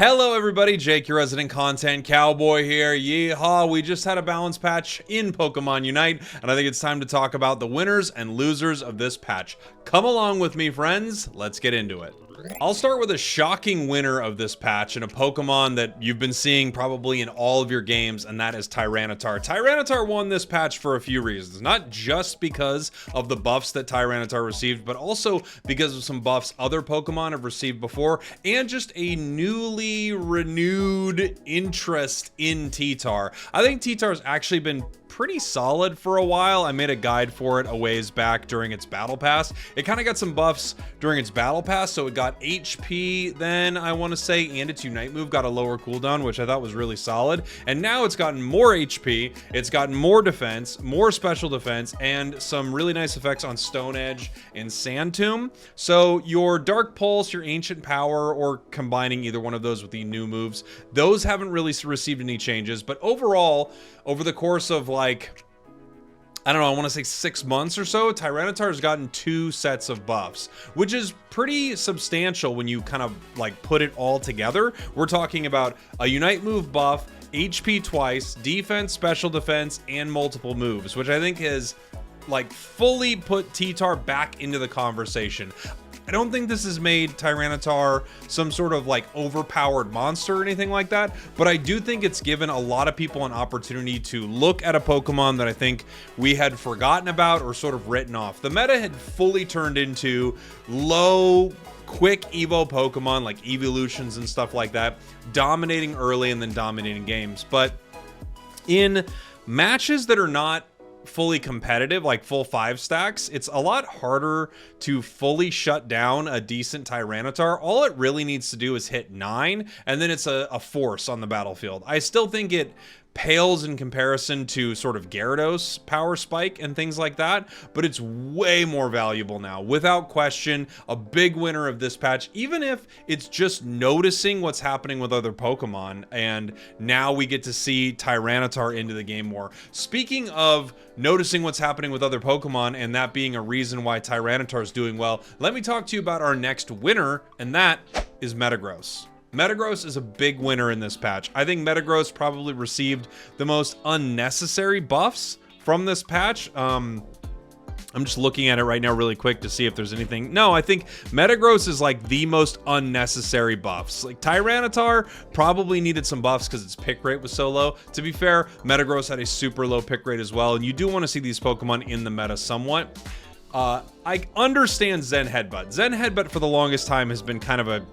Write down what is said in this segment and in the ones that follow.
Hello everybody, Jake, your resident content cowboy here. Yeehaw, we just had a balance patch in Pokemon Unite, and I think it's time to talk about the winners and losers of this patch. Come along with me, friends. Let's get into it. I'll start with a shocking winner of this patch and a Pokemon that you've been seeing probably in all of your games, and that is Tyranitar. Tyranitar won this patch for a few reasons, not just because of the buffs that Tyranitar received, but also because of some buffs other Pokemon have received before, and just a newly renewed interest in T-Tar. I think T-Tar's actually been pretty solid for a while. I made a guide for it a ways back during its battle pass. It kind of got some buffs during its battle pass, so it got HP then, I want to say, and its Unite move got a lower cooldown, which I thought was really solid. And now it's gotten more HP, it's gotten more defense, more special defense, and some really nice effects on Stone Edge and Sand Tomb. So your Dark Pulse, your Ancient Power, or combining either one of those with the new moves, those haven't really received any changes. But overall, over the course of like, I don't know, I want to say 6 months or so, Tyranitar has gotten 2 sets of buffs, which is pretty substantial when you kind of like put it all together. We're talking about a Unite move buff, HP twice, defense, special defense, and multiple moves, which I think has like fully put T-Tar back into the conversation. I don't think this has made Tyranitar some sort of like overpowered monster or anything like that, but I do think it's given a lot of people an opportunity to look at a Pokemon that I think we had forgotten about or sort of written off. The meta had fully turned into low, quick Evo Pokemon like evolutions and stuff like that, dominating early and then dominating games. But in matches that are not fully competitive, like full 5 stacks, it's a lot harder to fully shut down a decent Tyranitar. All it really needs to do is hit 9, and then it's a force on the battlefield. I still think it pales in comparison to sort of Gyarados power spike and things like that, but it's way more valuable now, without question. A big winner of this patch, even if it's just noticing what's happening with other Pokemon, and now we get to see Tyranitar into the game more. Speaking of noticing what's happening with other Pokemon and that being a reason why Tyranitar is doing well, let me talk to you about our next winner, and that is Metagross. Metagross is a big winner in this patch. I think Metagross probably received the most unnecessary buffs from this patch. I'm just looking at it right now really quick to see if there's anything. No, I think Metagross is like the most unnecessary buffs. Like Tyranitar probably needed some buffs because its pick rate was so low. To be fair, Metagross had a super low pick rate as well, and you do want to see these Pokemon in the meta somewhat. I understand Zen Headbutt. Zen Headbutt for the longest time has been kind of a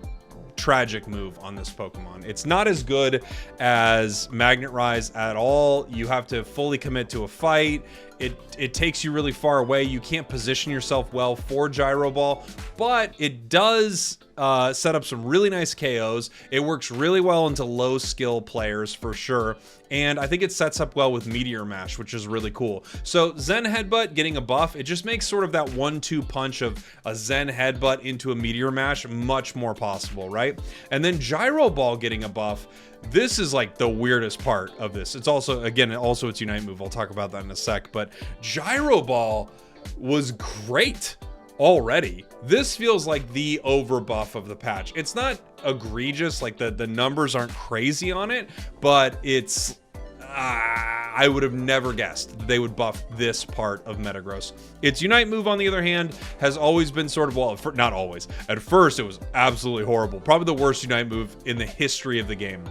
tragic move on this Pokemon. It's not as good as Magnet Rise at all. You have to fully commit to a fight. It takes you really far away. You can't position yourself well for Gyro Ball, but it does set up some really nice KOs. It works really well into low skill players for sure. And I think it sets up well with Meteor Mash, which is really cool. So Zen Headbutt getting a buff, it just makes sort of that 1-2 punch of a Zen Headbutt into a Meteor Mash much more possible, right? And then Gyro Ball getting a buff. This is like the weirdest part of this. It's also, again, also its Unite move. I'll talk about that in a sec, but Gyro Ball was great already. This feels like the over buff of the patch. It's not egregious, like the numbers aren't crazy on it, but it's I would have never guessed they would buff this part of Metagross. Its Unite move, on the other hand, has always been sort of, well, not always. At first, it was absolutely horrible. Probably the worst Unite move in the history of the game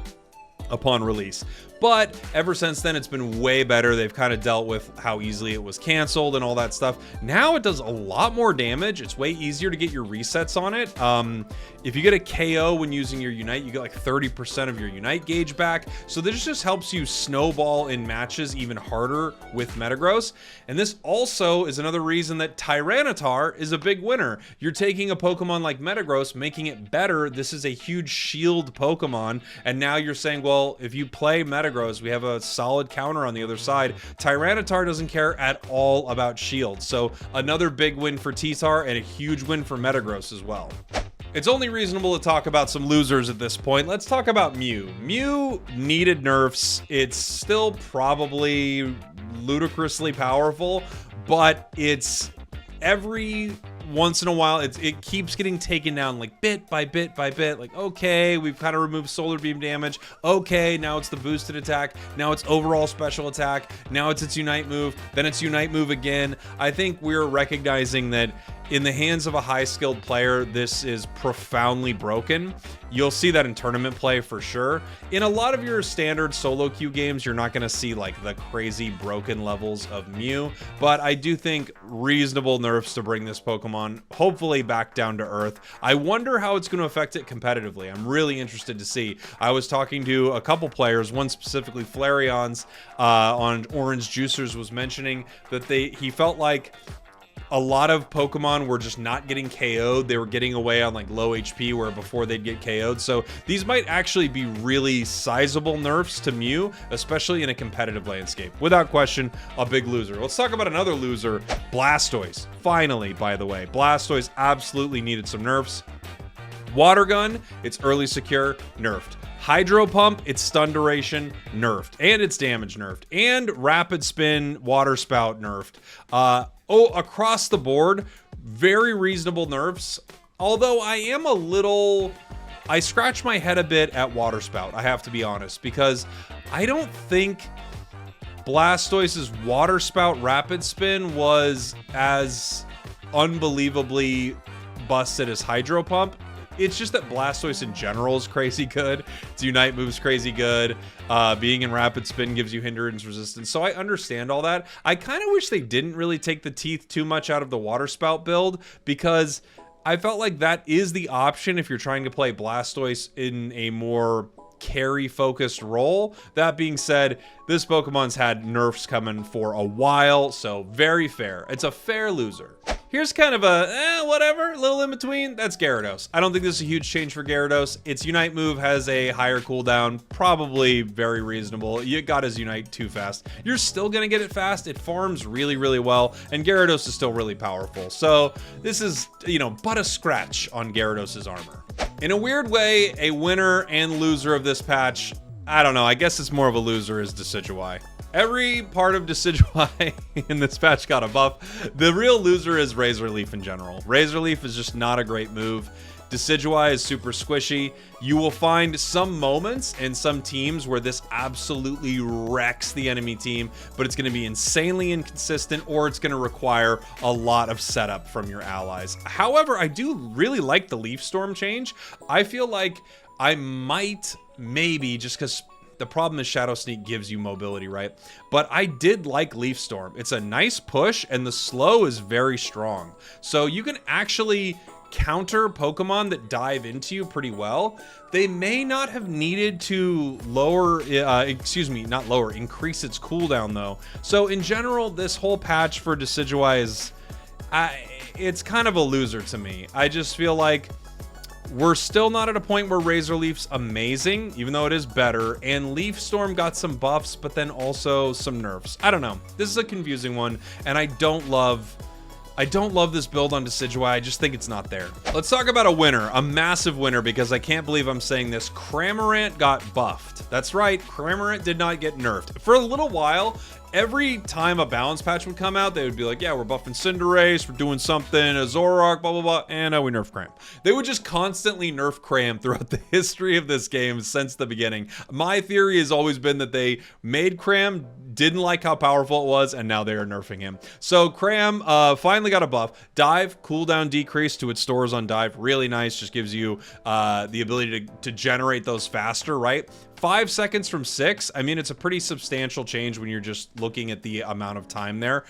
upon release. But ever since then, it's been way better. They've kind of dealt with how easily it was canceled and all that stuff. Now it does a lot more damage. It's way easier to get your resets on it. If you get a KO when using your Unite, you get like 30% of your Unite gauge back. So this just helps you snowball in matches even harder with Metagross. And this also is another reason that Tyranitar is a big winner. You're taking a Pokemon like Metagross, making it better. This is a huge shield Pokemon. And now you're saying, well, if you play Metagross, we have a solid counter on the other side. Tyranitar doesn't care at all about shield. So another big win for T-Tar and a huge win for Metagross as well. It's only reasonable to talk about some losers at this point. Let's talk about Mew. Mew needed nerfs. It's still probably ludicrously powerful, but it's every once in a while it keeps getting taken down like bit by bit by bit. Like, okay, we've kind of removed solar beam damage. Okay, now it's the boosted attack. Now it's overall special attack. Now it's unite move. Then it's unite move again. I think we're recognizing that in the hands of a high-skilled player, this is profoundly broken. You'll see that in tournament play for sure. In a lot of your standard solo queue games, you're not going to see like the crazy broken levels of Mew, but I do think reasonable nerfs to bring this Pokemon hopefully back down to earth. I wonder how it's going to affect it competitively. I'm really interested to see. I was talking to a couple players, one specifically Flareon's on Orange Juicers was mentioning that he felt like a lot of Pokemon were just not getting KO'd. They were getting away on like low HP where before they'd get KO'd. So these might actually be really sizable nerfs to Mew, especially in a competitive landscape. Without question, a big loser. Let's talk about another loser, Blastoise. Finally, by the way, Blastoise absolutely needed some nerfs. Water Gun, it's early secure, nerfed. Hydro Pump, its stun duration, nerfed. And its damage nerfed. And Rapid Spin, Water Spout, nerfed. Across the board, very reasonable nerfs. Although I scratch my head a bit at Water Spout, I have to be honest, because I don't think Blastoise's Water Spout Rapid Spin was as unbelievably busted as Hydro Pump. It's just that Blastoise in general is crazy good. Its Unite move's crazy good. Being in Rapid Spin gives you hindrance resistance. So I understand all that. I kind of wish they didn't really take the teeth too much out of the Water Spout build, because I felt like that is the option if you're trying to play Blastoise in a more carry-focused role. That being said, this Pokemon's had nerfs coming for a while, so very fair. It's a fair loser. Here's kind of a, whatever, little in between. That's Gyarados. I don't think this is a huge change for Gyarados. Its Unite move has a higher cooldown, probably very reasonable. You got his Unite too fast. You're still gonna get it fast. It farms really, really well, and Gyarados is still really powerful. So this is, but a scratch on Gyarados' armor. In a weird way, a winner and loser of this patch, I don't know, I guess it's more of a loser, is Decidua. Every part of Decidua in this patch got a buff. The real loser is Razor Leaf in general. Razor Leaf is just not a great move. Decidua is super squishy. You will find some moments and some teams where this absolutely wrecks the enemy team, but it's going to be insanely inconsistent, or it's going to require a lot of setup from your allies. However, I do really like the Leaf Storm change. I feel like I might, maybe, just because the problem is Shadow Sneak gives you mobility, right? But I did like Leaf Storm. It's a nice push, and the slow is very strong. So you can actually counter Pokemon that dive into you pretty well. They may not have needed to lower, increase its cooldown though. So in general, this whole patch for Decidua is, it's kind of a loser to me. I just feel like we're still not at a point where Razor Leaf's amazing, even though it is better, and Leaf Storm got some buffs, but then also some nerfs. I don't know. This is a confusing one, and I don't love this build on Decidua. I just think it's not there. Let's talk about a winner, a massive winner, because I can't believe I'm saying this. Cramorant got buffed. That's right, Cramorant did not get nerfed. For a little while, every time a balance patch would come out, they would be like, yeah, we're buffing Cinderace, we're doing something, a Zoroark, blah, blah, blah, and we nerf Cram. They would just constantly nerf Cram throughout the history of this game since the beginning. My theory has always been that they made Cram, didn't like how powerful it was, and now they are nerfing him. So Cram finally got a buff. Dive, cooldown decrease to its stores on Dive, really nice, just gives you the ability to generate those faster, right? 5 seconds from 6. I mean, it's a pretty substantial change when you're just looking at the amount of time there.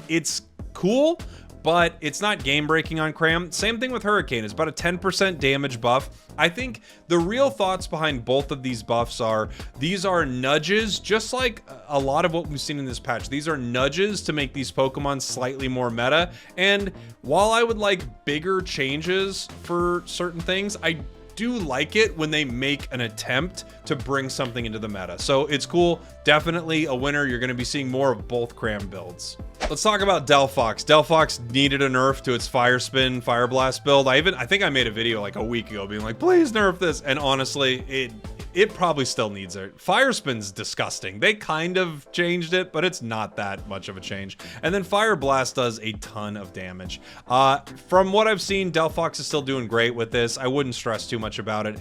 It's cool, but it's not game breaking on Cram. Same thing with Hurricane. It's about a 10% damage buff. I think the real thoughts behind both of these buffs are, these are nudges, just like a lot of what we've seen in this patch. These are nudges to make these Pokemon slightly more meta. And while I would like bigger changes for certain things, I do like it when they make an attempt to bring something into the meta. So it's cool. Definitely a winner. You're going to be seeing more of both Cram builds. Let's talk about Delphox. Delphox needed a nerf to its Fire Spin, Fire Blast build. I think I made a video like a week ago being like, please nerf this. And honestly, it probably still needs it. Fire Spin's disgusting. They kind of changed it, but it's not that much of a change. And then Fire Blast does a ton of damage. From what I've seen, Delphox is still doing great with this. I wouldn't stress too much about it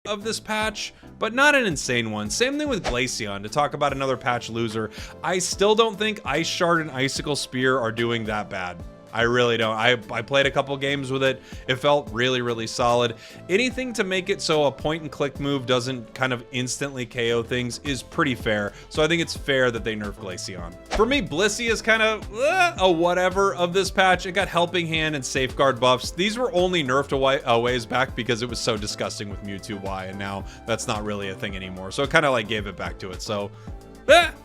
of this patch, but not an insane one. Same thing with Glaceon. To talk about another patch loser, I still don't think Ice Shard and Icicle Spear are doing that bad. I really don't. I played a couple games with it. It felt really, really solid. Anything to make it so a point and click move doesn't kind of instantly KO things is pretty fair. So I think it's fair that they nerf Glaceon. For me, Blissey is kind of a whatever of this patch. It got Helping Hand and Safeguard buffs. These were only nerfed a ways back because it was so disgusting with Mewtwo Y, and now that's not really a thing anymore. So it kind of like gave it back to it. So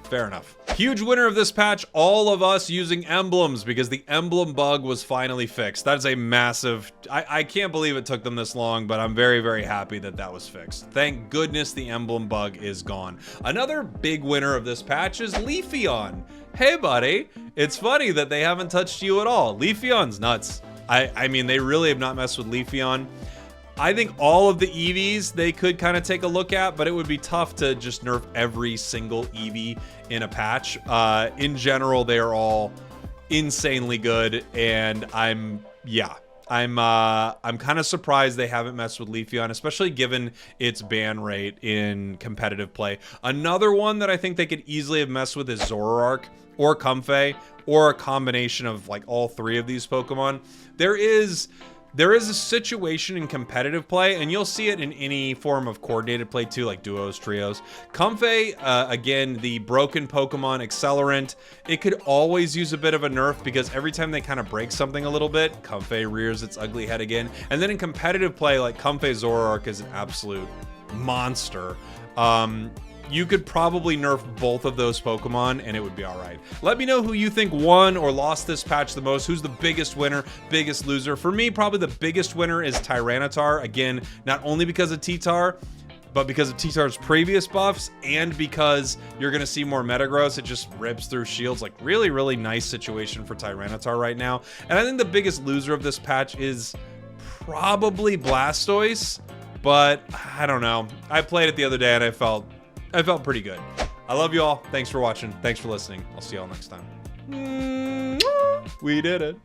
fair enough. Huge winner of this patch, all of us using emblems, because the emblem bug was finally fixed. That is a massive, I can't believe it took them this long, but I'm very, very happy that that was fixed. Thank goodness the emblem bug is gone. Another big winner of this patch is Leafeon. Hey buddy, it's funny that they haven't touched you at all. Leafeon's nuts. I mean, they really have not messed with Leafeon. I think all of the EVs they could kind of take a look at, but it would be tough to just nerf every single EV in a patch. In general, they are all insanely good, and I'm kind of surprised they haven't messed with Leafeon, especially given its ban rate in competitive play. Another one that I think they could easily have messed with is Zoroark or Comfey, or a combination of like all three of these Pokemon. There is a situation in competitive play, and you'll see it in any form of coordinated play too, like duos, trios. Comfey, again, the broken Pokemon accelerant, it could always use a bit of a nerf because every time they kind of break something a little bit, Comfey rears its ugly head again. And then in competitive play, like Comfey Zoroark is an absolute monster. You could probably nerf both of those Pokemon and it would be all right. Let me know who you think won or lost this patch the most. Who's the biggest winner, biggest loser? For me, probably the biggest winner is Tyranitar. Again, not only because of T-Tar, but because of T-Tar's previous buffs and because you're going to see more Metagross. It just rips through shields. Like really, really nice situation for Tyranitar right now. And I think the biggest loser of this patch is probably Blastoise, but I don't know. I played it the other day and I felt pretty good. I love you all. Thanks for watching. Thanks for listening. I'll see y'all next time. We did it.